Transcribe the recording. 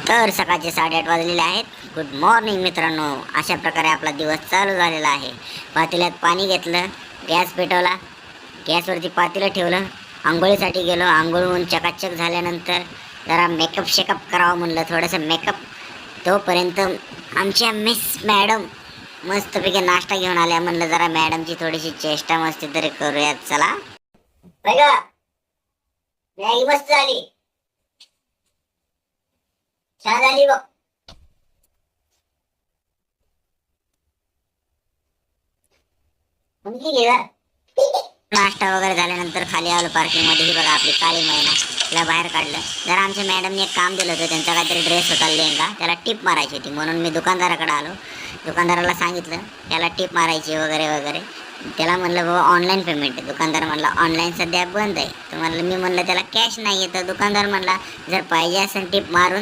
तर सकाळचे 8:30 वाजलेले आहेत. गुड मॉर्निंग मित्रांनो. अशा प्रकारे आपला दिवस चालू झालेला आहे. पातेल्यात पाणी घेतलं, गॅस पेटवला, गॅसवरती पातेलं ठेवलं, आंघोळीसाठी गेलो. आंघोळून चकाचक झाल्यानंतर जरा मेकअप शेकअप करावं म्हणलं, थोडंसं मेकअप. तोपर्यंत आमच्या मिस मॅडम मस्तपैकी नाश्ता घेऊन आल्या. म्हणलं जरा मॅडमची थोडीशी चेष्टा मस्ती तरी करूयात. चला बघा, मॅगी मस्त झाली, छान झाली बघ. नाश्ता वगैरे झाल्यानंतर खाली आलो पार्किंग मध्ये. ही बघा आपली काळी मैना, तिला बाहेर काढलं. जरा आमच्या मॅडमने एक काम दिलं होतं, त्यांचा काहीतरी ड्रेस होता लेहंगा, त्याला टिप मारायची होती. म्हणून मी दुकानदाराकडे आलो. दुकानदाराला सांगितलं त्याला टिप मारायची वगैरे वगैरे. त्याला म्हणलं बाबा ऑनलाईन पेमेंट आहे. दुकानदार म्हणला ऑनलाईन सध्या बंद आहे. तर म्हणलं, मी म्हणलं त्याला कॅश नाही आहे. तर दुकानदार म्हणला जर पाहिजे असेल टिप मारून